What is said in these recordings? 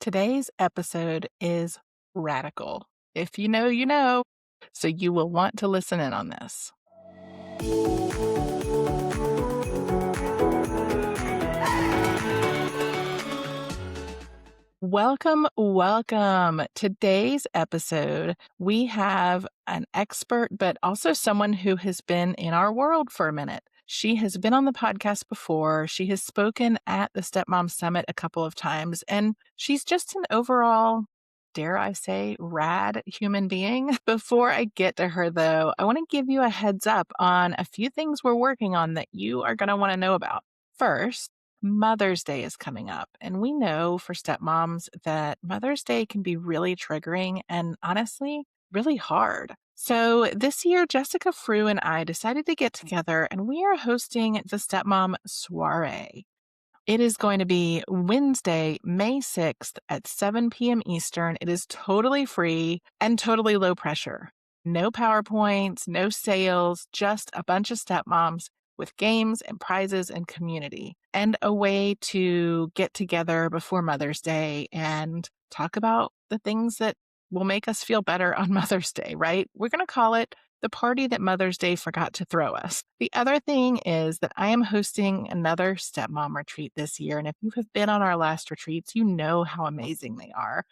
Today's episode is radical. If you know, you know. So you will want to listen in on this. Welcome, welcome. Today's episode, we have an expert, but also someone who has been in our world for a minute. She has been on the podcast before. She has spoken at the Stepmom Summit a couple of times, and she's just an overall, dare I say, rad human being. Before I get to her, though, I want to give you a heads up on a few things we're working on that you are going to want to know about. First, Mother's Day is coming up, and we know for stepmoms that Mother's Day can be really triggering and honestly, really hard. So this year, Jessica Frew and I decided to get together and we are hosting the Stepmom Soiree. It is going to be Wednesday, May 6th at 7 p.m. Eastern. It is totally free and totally low pressure. No PowerPoints, no sales, just a bunch of stepmoms with games and prizes and community, and a way to get together before Mother's Day and talk about the things that will make us feel better on Mother's Day, right? We're going to call it the party that Mother's Day forgot to throw us. The other thing is that I am hosting another stepmom retreat this year. And if you have been on our last retreats, you know how amazing they are.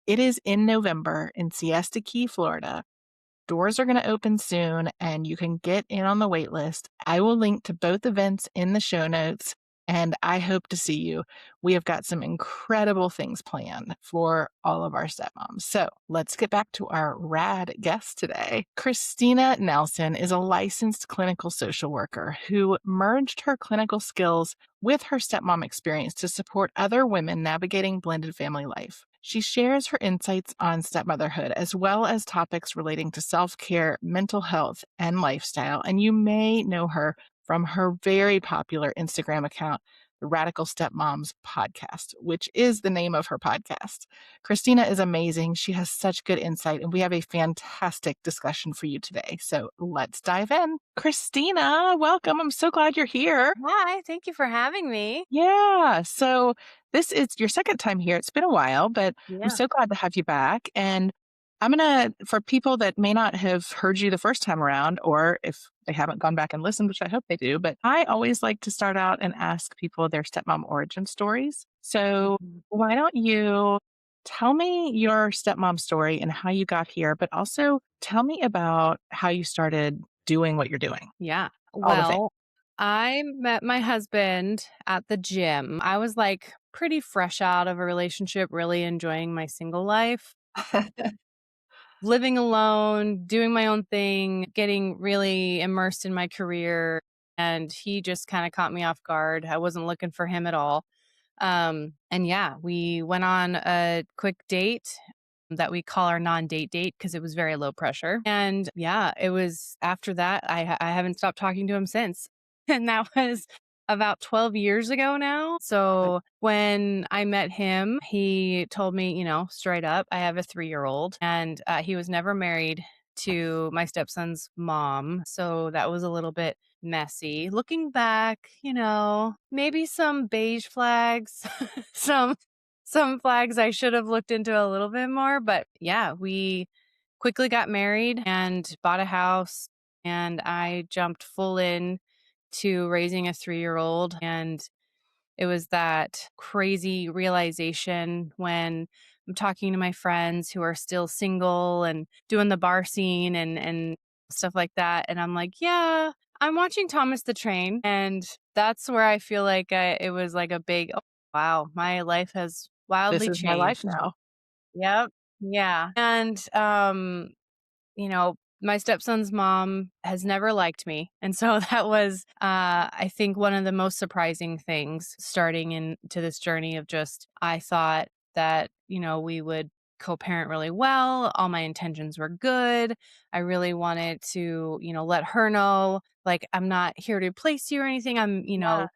It is in November in Siesta Key, Florida. Doors are going to open soon and you can get in on the wait list. I will link to both events in the show notes and I hope to see you. We have got some incredible things planned for all of our stepmoms. So let's get back to our rad guest today. Christina Nelson is a licensed clinical social worker who merged her clinical skills with her stepmom experience to support other women navigating blended family life. She shares her insights on stepmotherhood as well as topics relating to self-care, mental health, and lifestyle. And you may know her from her very popular Instagram account, the Radical Stepmoms Podcast, which is the name of her podcast. Christina is amazing. She has such good insight, and we have a fantastic discussion for you today. So let's dive in. Christina, welcome. I'm so glad you're here. Hi, thank you for having me. Yeah. So this is your second time here. It's been a while, but I'm Yeah. so glad to have you back. And for people that may not have heard you the first time around, or if they haven't gone back and listened, which I hope they do, but I always like to start out and ask people their stepmom origin stories. So Mhm. why don't you tell me your stepmom story and how you got here, but also tell me about how you started doing what you're doing, Yeah. all the things. Well, I met my husband at the gym. I was like pretty fresh out of a relationship, really enjoying my single life, living alone, doing my own thing, getting really immersed in my career. And he just kind of caught me off guard. I wasn't looking for him at all. And yeah, we went on a quick date that we call our non-date date because it was very low pressure. And yeah, it was after that, I haven't stopped talking to him since. And that was about 12 years ago now. So when I met him, he told me, straight up, I have a 3-year-old and he was never married to my stepson's mom. So that was a little bit messy. Looking back, maybe some beige flags, some flags I should have looked into a little bit more, but yeah, we quickly got married and bought a house and I jumped full in to raising a 3-year-old, and it was that crazy realization when I'm talking to my friends who are still single and doing the bar scene and stuff like that. And I'm like, yeah, I'm watching Thomas the Train. And that's where I feel like it was like a big, oh, wow, my life has This wildly is my life changed. now. Yep. Yeah. And, my stepson's mom has never liked me. And so that was, I think, one of the most surprising things starting into this journey of just, I thought that, we would co-parent really well. All my intentions were good. I really wanted to, let her know, like, I'm not here to replace you or anything. I'm, Yeah.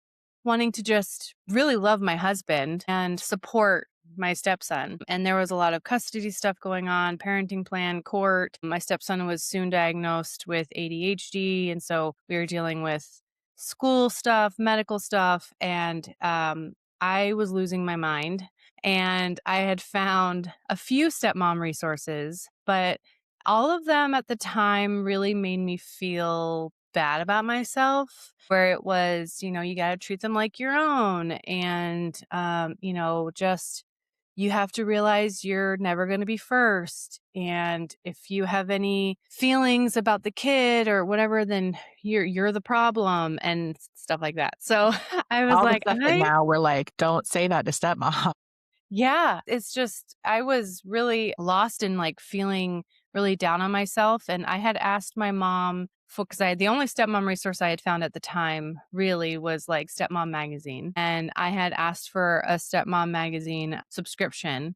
wanting to just really love my husband and support my stepson. And there was a lot of custody stuff going on, parenting plan, court. My stepson was soon diagnosed with ADHD. And so we were dealing with school stuff, medical stuff. And I was losing my mind. and I had found a few stepmom resources, but all of them at the time really made me feel bad about myself, where it was, you got to treat them like your own. And, just you have to realize you're never going to be first. And if you have any feelings about the kid or whatever, then you're the problem and stuff like that. So I was All the like, stuff that now we're like, "Don't say that to stepmom." yeah, it's just I was really lost in, like, feeling really down on myself, and I had asked my mom for because I the only stepmom resource I had found at the time really was, like, Stepmom magazine, and I had asked for a Stepmom magazine subscription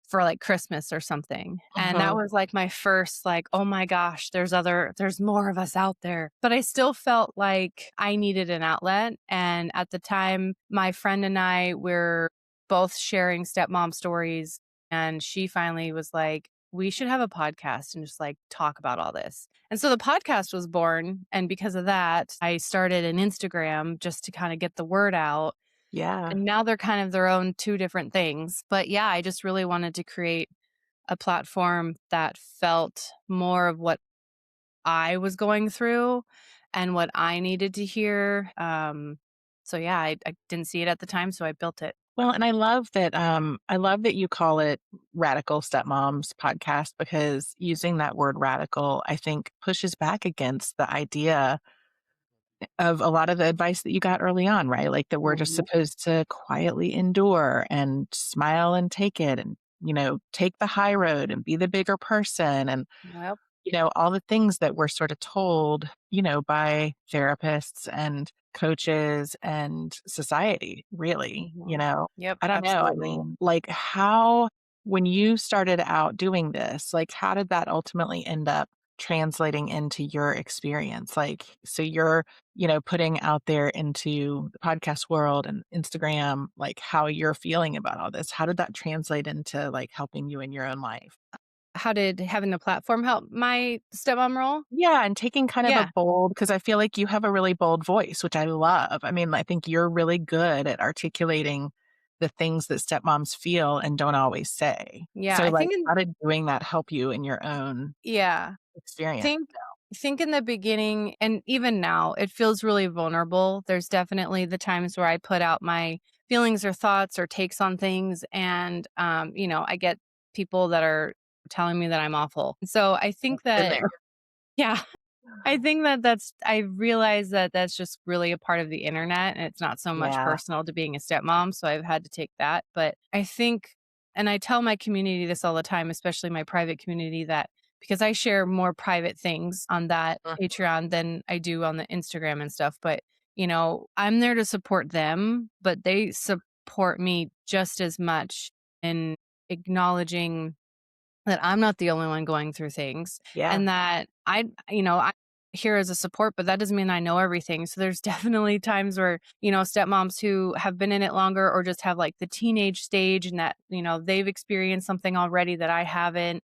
for, like, Christmas or something, and that Mhm. was, like, my first, like, "Oh my gosh, there's more of us out there." But I still felt like I needed an outlet, and at the time, my friend and I were both sharing stepmom stories, and she finally was like, "We should have a podcast and just, like, talk about all this." And so the podcast was born, and because of that, I started an Instagram just to kinda get the word out, Yeah. and now they're kind of their own 2 different things. But yeah, I just really wanted to create a platform that felt more of what I was going through and what I needed to hear. So yeah, I didn't see it at the time, so I built it. Well, and I love that you call it Radical Stepmoms Podcast because using that word radical, I think, pushes back against the idea of a lot of the advice that you got early on, right? Like that we're just Mhm. supposed to quietly endure and smile and take it and, take the high road and be the bigger person and Yep. all the things that we're sort of told, by therapists and coaches and society, really, Mhm. Yep, I don't know. I absolutely. mean, like, when you started out doing this, like, how did that ultimately end up translating into your experience? Like, so you're, putting out there into the podcast world and Instagram, like, how you're feeling about all this. How did that translate into like helping you in your own life? How did having the platform help my stepmom role? Yeah, and taking kind of a Yeah. bold because I feel like you have a really bold voice, which I love. I mean, I think you're really good at articulating the things that stepmoms feel and don't always say. Yeah, So, I like, think how did doing that help you in your own yeah. experience? Think think in the beginning and even now, it feels really vulnerable. There's definitely the times where I put out my feelings or thoughts or takes on things and I get people that are telling me that I'm awful. So I think Been that there. yeah, I think that I realize that that's just really a part of the internet and it's not so much Yeah. personal to being a stepmom, so I've had to take that, but I think and I tell my community this all the time, especially my private community that because I share more private things on that Mm. Patreon than I do on the Instagram and stuff, but I'm there to support them, but they support me just as much in acknowledging that I'm not the only one going through things Yeah. and that I'm here as a support, but that doesn't mean I know everything. So there's definitely times where, stepmoms who have been in it longer or just have like the teenage stage and that, they've experienced something already that I haven't.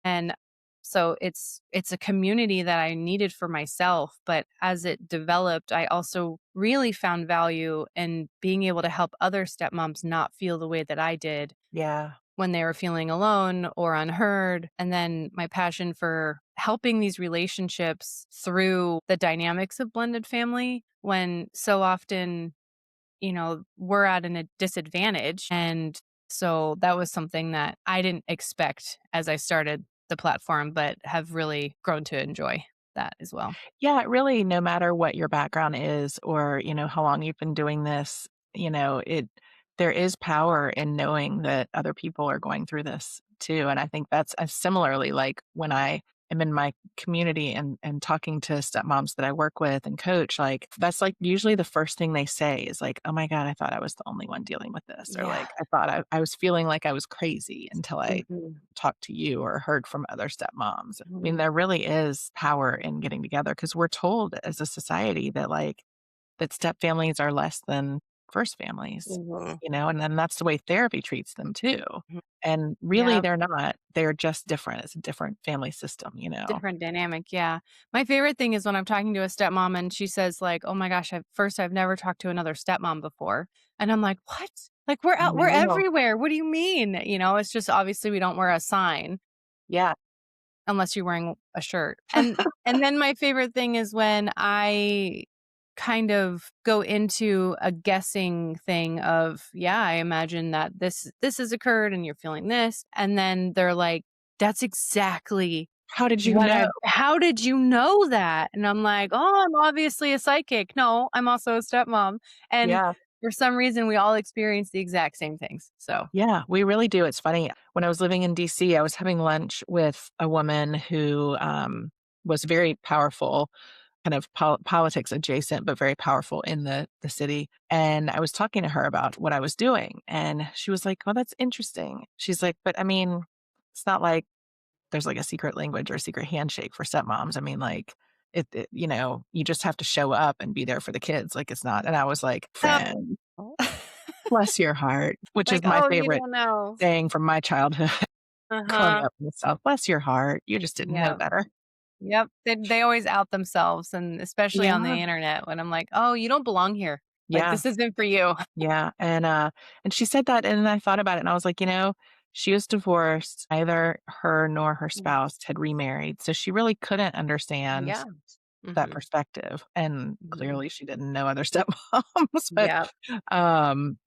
And so it's a community that I needed for myself, but as it developed, I also really found value in being able to help other stepmoms not feel the way that I did Yeah. when they were feeling alone or unheard. And then my passion for helping these relationships through the dynamics of blended family when so often, we're at a disadvantage. And so that was something that I didn't expect as I started the platform, but have really grown to enjoy that as well. Yeah, really, no matter what your background is or, how long you've been doing this, there is power in knowing that other people are going through this too. And I think that's similarly like when I am in my community and talking to stepmoms that I work with and coach, like that's like usually the first thing they say is like, oh my God, I thought I was the only one dealing with this. Or Yeah. like I thought I was feeling like I was crazy until I Mhm. talked to you or heard from other stepmoms. I mean, Mhm. there really is power in getting together because we're told as a society that like that step families are less than first families, Mhm. and then that's the way therapy treats them too. Mhm. And really Yeah. they're not. They're just different. It's a different family system. Different dynamic, yeah. My favorite thing is when I'm talking to a stepmom and she says like, "Oh my gosh, I've never talked to another stepmom before." And I'm like, "What?" Like, we're out, we're No. everywhere. What do you mean? It's just obviously we don't wear a sign Yeah. unless you're wearing a shirt. And then my favorite thing is when I kind of go into a guessing thing of, yeah, I imagine that this has occurred and you're feeling this. And then they're like, that's exactly How did you know? how did you know that? And I'm like, oh, I'm obviously a psychic. No, I'm also a stepmom. And Yeah. for some reason, we all experience the exact same things. So, Yeah, we really do. It's funny. When I was living in DC, I was having lunch with a woman who was very powerful, kind of politics adjacent, but very powerful in the city. And I was talking to her about what I was doing. And she was like, "Oh, that's interesting." She's like, "But I mean, it's not like there's like a secret language or a secret handshake for stepmoms. I mean, like, you just have to show up and be there for the kids. Like, it's not." And I was like, "Friend, oh. bless your heart," which is Like, my oh, you favorite don't know. saying from my childhood growing Uh-huh. up in the South. "Bless your heart. You just didn't know Yeah. better." Yep. They always out themselves, and especially on Yeah. the internet when I'm like, "Oh, you don't belong here. Like, Yeah. this isn't for you." Yeah. And she said that, and then I thought about it, and I was like, she was divorced. Neither her nor her Mm. spouse had remarried, so she really couldn't understand Yeah. that Mhm. perspective, and Mhm. clearly she didn't know other stepmoms, but, Yep.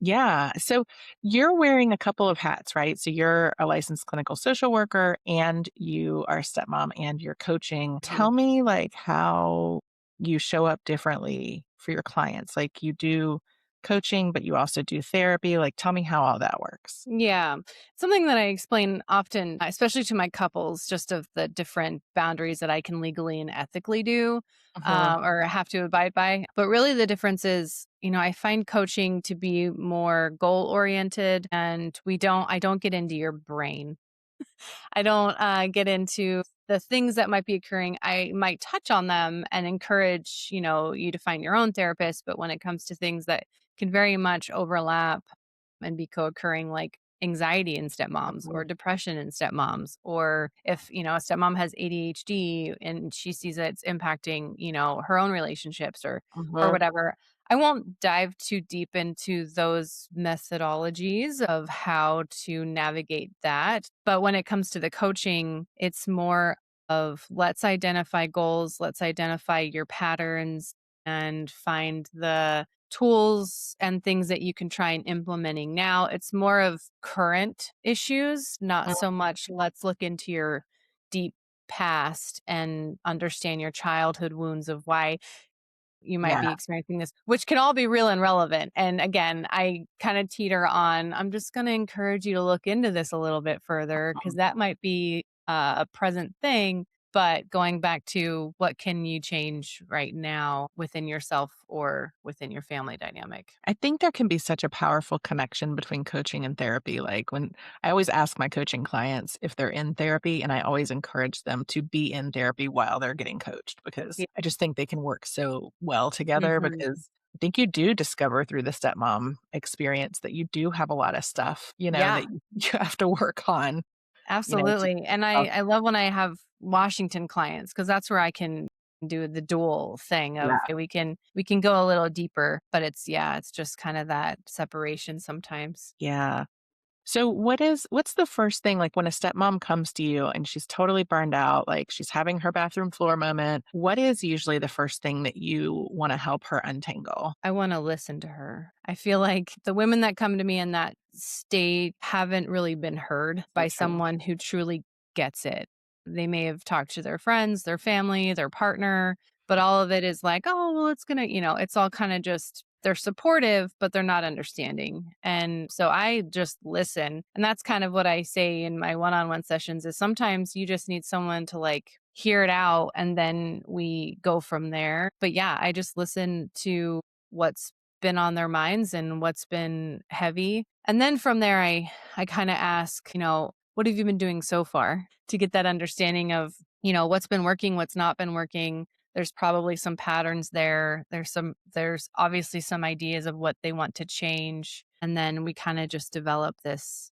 yeah. So you're wearing a couple of hats, right? So you're a licensed clinical social worker, and you are a stepmom, and you're coaching. Mhm. Tell me, like, how you show up differently for your clients. Like, you do coaching, but you also do therapy. Like, tell me how all that works. Yeah. Something that I explain often, especially to my couples, just of the different boundaries that I can legally and ethically do, Mhm, or have to abide by. But really, the difference is, I find coaching to be more goal oriented, and I don't get into your brain. I don't get into the things that might be occurring. I might touch on them and encourage, you to find your own therapist. But when it comes to things that can very much overlap and be co-occurring, like anxiety in stepmoms or mhm, depression in stepmoms, or if, a stepmom has ADHD and she sees that it's impacting, her own relationships or mhm. whatever. I won't dive too deep into those methodologies of how to navigate that. But when it comes to the coaching, it's more of let's identify goals, let's identify your patterns and find the tools and things that you can try and implementing now. It's more of current issues, not Mm, so much let's look into your deep past and understand your childhood wounds of why you might yeah. be experiencing this, which can all be real and relevant. And again, I kind of teeter on, I'm just going to encourage you to look into this a little bit further because that might be a present thing. But going back to what can you change right now within yourself or within your family dynamic? I think there can be such a powerful connection between coaching and therapy. Like, when I always ask my coaching clients if they're in therapy, and I always encourage them to be in therapy while they're getting coached, because Yeah. I just think they can work so well together. Mhm. Because I think you do discover through the stepmom experience that you do have a lot of stuff, that Yeah. you have to work on, to Absolutely, and yourself. I love when I have Washington clients because that's where I can do the dual thing of, Yeah. "Hey, we can go a little deeper," but it's just kinda that separation sometimes. Yeah. So what's the first thing, like, when a stepmom comes to you and she's totally burned out, like she's having her bathroom floor moment, what is usually the first thing that you want to help her untangle? I wanna listen to her. I feel like the women that come to me in that state haven't really been heard So by true. someone who truly gets it. They may have talked to their friends, their family, their partner, but all of it is like, "Oh, well, it's gonna," it's all kinda just they're supportive, but they're not understanding. And so I just listen. And that's kind of what I say in my one-on-one sessions is sometimes you just need someone to like hear it out and then we go from there. But yeah, I just listen to what's been on their minds and what's been heavy. And then from there, I kind of ask, what have you been doing so far to get that understanding of, what's been working, what's not been working. There's probably some patterns there. There's obviously some ideas of what they want to change. And then we kind of just develop this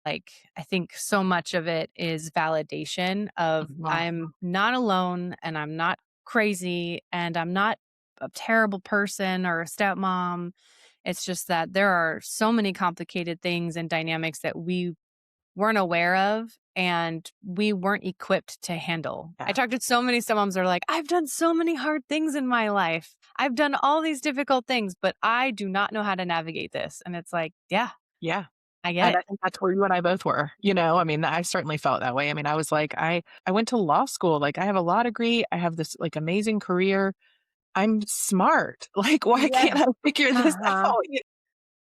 like, I think so much of it is validation of Mhm. I'm not alone and I'm not crazy and I'm not a terrible person or a stepmom. It's just that there are so many complicated things and dynamics that we weren't aware of and we weren't equipped to handle. I Yeah. talked to so many stepmoms that are like, I've done so many hard things in my life. I've done all these difficult things, but I do not know how to navigate this. And it's like, yeah, Yeah. I get And I it. think that's where you and I both were, I mean, I certainly felt that way. I mean, I was like, I went to law school, like I have a law degree, I have this like amazing career. I'm smart. Like, why Yes. can't I figure this Uh-huh. out?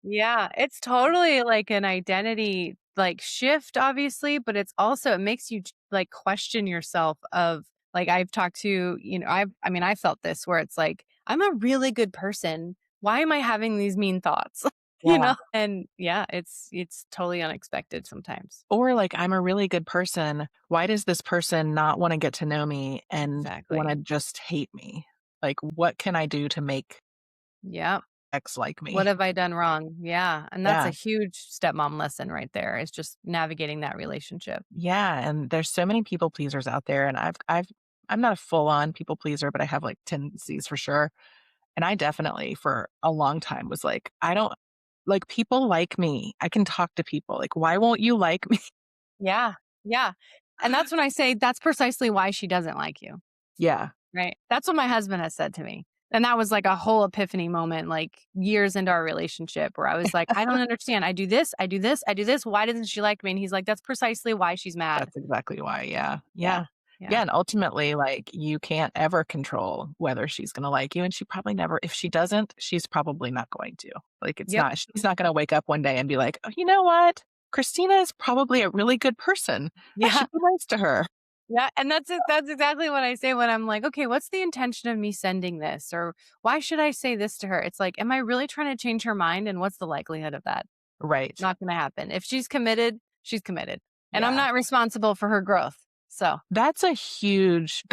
Yeah, it's totally like an identity like shift obviously, but it's also it makes you like question yourself of like I've talked to, I felt this where it's like I'm a really good person. Why am I having these mean thoughts? Yeah. And yeah, it's totally unexpected sometimes. Or like, I'm a really good person. Why does this person not want to get to know me and want Exactly. to just hate me? Like, what can I do to make Yeah. X like What me? have I done wrong? Yeah. And that's a Yeah. huge stepmom lesson right there. Is just navigating that relationship. Yeah. And there's so many people pleasers out there. And I'm not a full on people pleaser, but I have like tendencies for sure. And I definitely, for a long time, was like, I don't like people like me. I can talk to people. Like, why won't you like me? Yeah. Yeah. And that's when I say that's precisely why she doesn't like you. Yeah. Right. That's what my husband has said to me. And that was like a whole epiphany moment, like years into our relationship where I was like, I don't understand. I do this, I do this, I do this. Why doesn't she like me? And he's like, that's precisely why she's mad. That's exactly why. Yeah. Yeah. Yeah. Yeah. Yeah. And ultimately, like, you can't ever control whether she's going to like you. And she probably never, if she doesn't, she's probably not going to. Like, Yep. she's not going to wake up one day and be like, oh, you know what? Christina is probably a really good person. I Yeah. should be nice to her. Yeah. And that's it. That's exactly what I say when I'm like, okay, what's the intention of me sending this? Or why should I say this to her? It's like, am I really trying to change her mind? And what's the likelihood of that? Right. Not going to happen. If she's committed, she's committed. And I'm Yeah. not responsible for her growth. So, That's a huge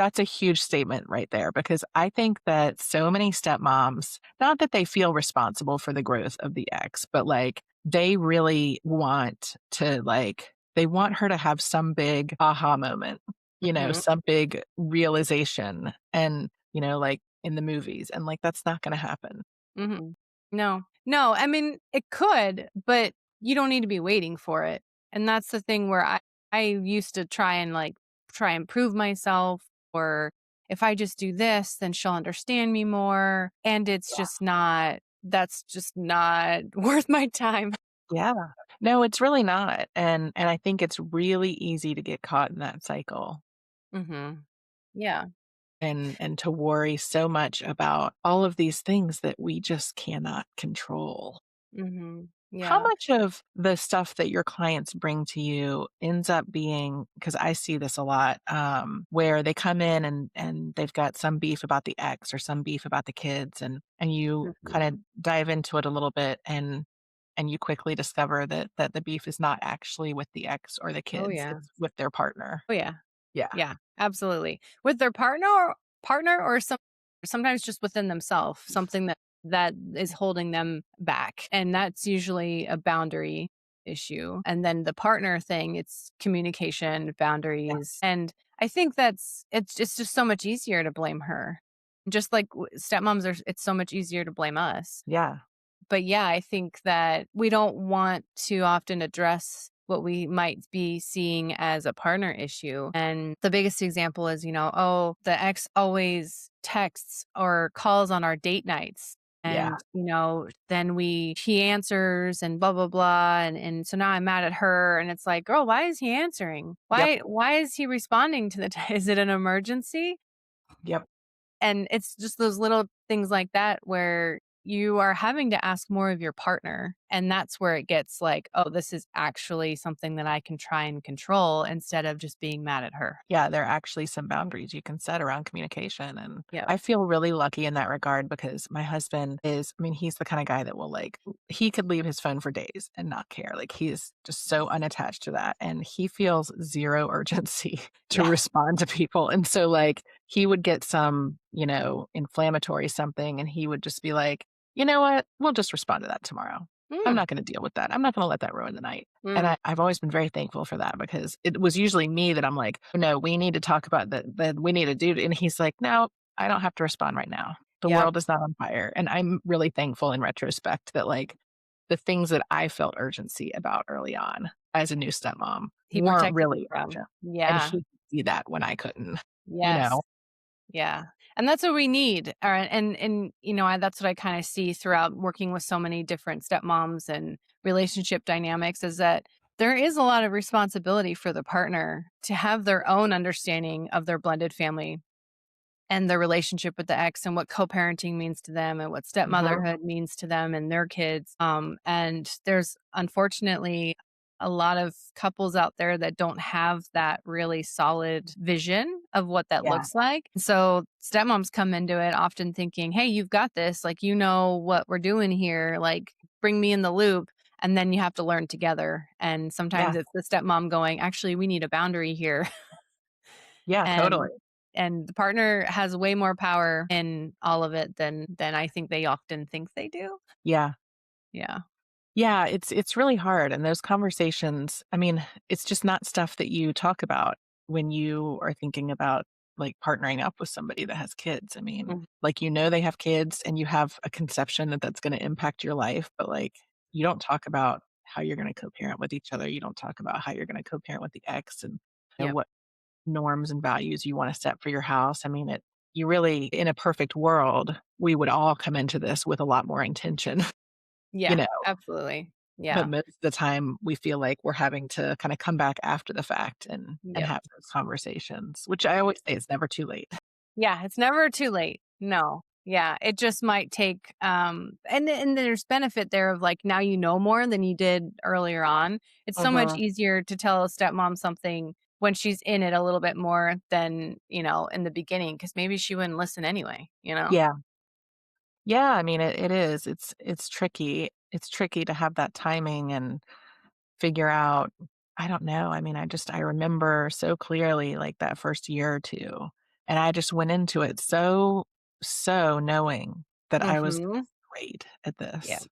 statement right there, because I think that so many stepmoms, not that they feel responsible for the growth of the ex, but like they really want to like they want her to have some big aha moment, mhm. some big realization, and like in the movies, and like that's not going to happen. Mhm. No. No, I mean, it could, but you don't need to be waiting for it. And that's the thing where I used to try and prove myself or if I just do this, then she'll understand me more. And it's just not that's just not worth my time. Yeah. No, it's really not. And I think it's really easy to get caught in that cycle. Mhm. Yeah. And to worry so much about all of these things that we just cannot control. Mhm. How Yeah. much of the stuff that your clients bring to you ends up being, because I see this a lot, where they come in and they've got some beef about the ex or some beef about the kids, and you kind of Mhm. dive into it a little bit, and you quickly discover that the beef is not actually with the ex or the Oh kids, yeah. it's with their partner. Oh yeah. Yeah. Yeah, absolutely. With their partner or sometimes just within themselves, something that is holding them back. And that's usually a boundary issue. And then the partner thing, it's communication, Yeah. boundaries. And I think it's just so much easier to blame her. Just like stepmoms are it's so much easier to blame us. Yeah. But yeah, I think that we don't want to often address what we might be seeing as a partner issue. And the biggest example is, oh, the ex always texts or calls on our date nights. Yeah. And, then he answers and blah, blah, blah. And so now I'm mad at her. And it's like, girl, why is he answering? Yep. Why is he responding to the is it an emergency? Yep. And it's just those little things like that where you are having to ask more of your partner. And that's where it gets like, oh, this is actually something that I can try and control instead of just being mad at her. Yeah, there are actually some boundaries you can set around communication. And Yep. I feel really lucky in that regard, because my husband is, I mean, he's the kind of guy that will like, he could leave his phone for days and not care. Like, he's just so unattached to that. And he feels zero urgency to Yeah. respond to people. And so, like, he would get some, inflammatory something, and he would just be like, you know what? We'll just respond to that tomorrow. I'm Mm, not going to deal with that. I'm not going to let that ruin the night. And mm, I've always been very thankful for that, because it was usually me that I'm like, no, we need to talk about that. We need to do it. And he's like, no, I don't have to respond right now. The Yep. world is not on fire. And I'm really thankful in retrospect that like the things that I felt urgency about early on as a new stepmom He weren't protected you really from. urgent. And Yeah. he could see that when I couldn't, you Yes. know? Yeah. And that's what we need. And that's what I kind of see throughout working with so many different stepmoms and relationship dynamics is that there is a lot of responsibility for the partner to have their own understanding of their blended family and their relationship with the ex and what co-parenting means to them and what Mhm. stepmotherhood means to them and their kids. And there's unfortunately a lot of couples out there that don't have that really solid vision of what that Yeah. looks like. So stepmoms come into it often thinking, hey, you've got this. Like, you know what we're doing here. Like, bring me in the loop. And then you have to learn together. And sometimes Yeah. it's the stepmom going, actually, we need a boundary here. Yeah, totally. and and the partner has way more power in all of it than I think they often think they do. Yeah. Yeah. Yeah, it's really hard, and those conversations, I mean, it's just not stuff that you talk about when you are thinking about, like, partnering up with somebody that has kids. I mean, Mhm. like, you know they have kids and you have a conception that that's gonna impact your life, but, like, you don't talk about how you're gonna co-parent with each other. You don't talk about how you're gonna co-parent with the ex and, Yep. what norms and values you wanna set for your house. I mean, you really in a perfect world, we would all come into this with a lot more intention, you Yeah, know? absolutely. But Yeah. most of the time, we feel like we're having to kinda come back after the fact and Yep. have those conversations, which I always say it's never too late. Yeah, it's never too late. No. Yeah, it just might take and there's benefit there of like now you know more than you did earlier on. It's so much Mhm. easier to tell a stepmom something when she's in it a little bit more than, in the beginning because maybe she wouldn't listen anyway, you know? Yeah. Yeah, I mean, it is. It's tricky. It's tricky to have that timing and figure out I don't know, I mean, I remember so clearly, like, that first year or 2, and I just went into it so knowing that I was Mhm. great at Yeah. this,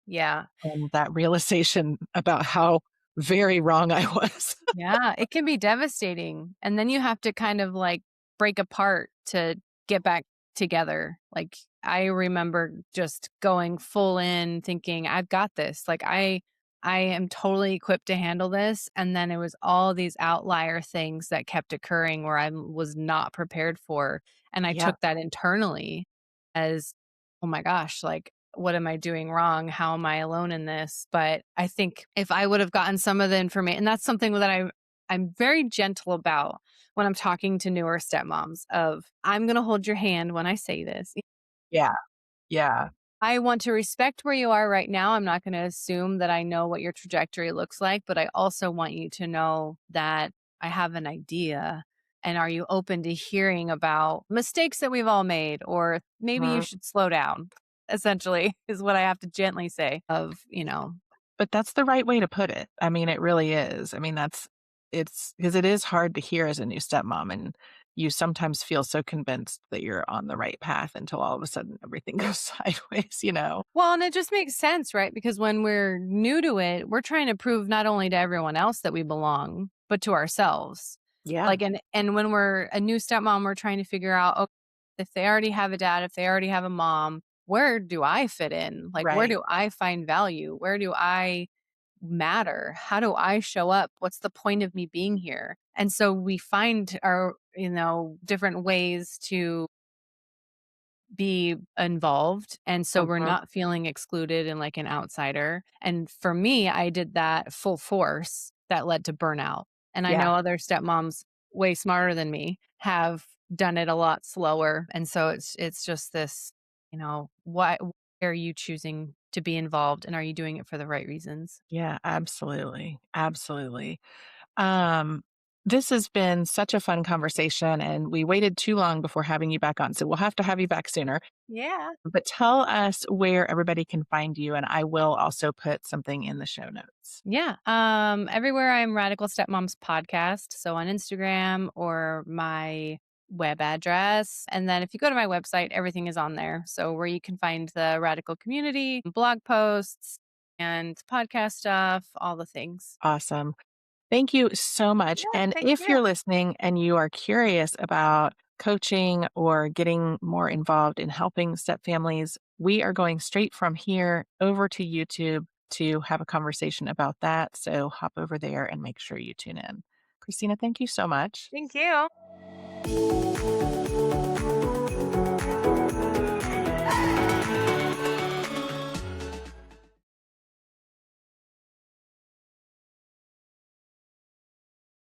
Yeah. and that realization about how very wrong I was. Yeah, it can be devastating, and then you have to kind of, like, break apart to get back together. Like, I remember just going full in thinking, "I've got this." Like, I am totally equipped to handle this, and then it was all these outlier things that kept occurring where I was not prepared for, and I Yeah. took that internally as, "Oh my gosh, like, what am I doing wrong? How am I alone in this?" But I think if I would have gotten some of the information, and that's something that I'm very gentle about when I'm talking to newer stepmoms of I'm going to hold your hand when I say this. Yeah. Yeah. I want to respect where you are right now. I'm not going to assume that I know what your trajectory looks like, but I also want you to know that I have an idea. And are you open to hearing about mistakes that we've all made? Or maybe you Mhm. should slow down, essentially, is what I have to gently say of. But that's the right way to put it. I mean, it really is. I mean, it's because it is hard to hear as a new stepmom, and you sometimes feel so convinced that you're on the right path until all of a sudden everything goes sideways, you know? Well, and it just makes sense, right? Because when we're new to it, we're trying to prove not only to everyone else that we belong, but to ourselves. Yeah. Like, and when we're a new stepmom, we're trying to figure out, okay, if they already have a dad, if they already have a mom, where do I fit in? Like, where Right. do I find value? Where do I matter? How do I show up? What's the point of me being here? And so we find our, different ways to be involved, and so we're Mhm. not feeling excluded and like an outsider. And for me, I did that full force that led to burnout. And I Yeah. know other stepmoms way smarter than me have done it a lot slower. And so it's just this, why are you choosing to be involved and are you doing it for the right reasons? Yeah, absolutely. Absolutely. Um, this has been such a fun conversation, and we waited too long before having you back on, so we'll have to have you back sooner. Yeah. But tell us where everybody can find you, and I will also put something in the show notes. Yeah. Everywhere I'm Radical Stepmoms Podcast. So on Instagram or my web address. And then if you go to my website, everything is on there. So where you can find the Radical community, blog posts, and podcast stuff, all the things. Awesome. Thank you so much. Yeah, And take if care. you're listening and you are curious about coaching or getting more involved in helping step families, we are going straight from here over to YouTube to have a conversation about that. So hop over there and make sure you tune in. Christina, thank you so much. Thank you.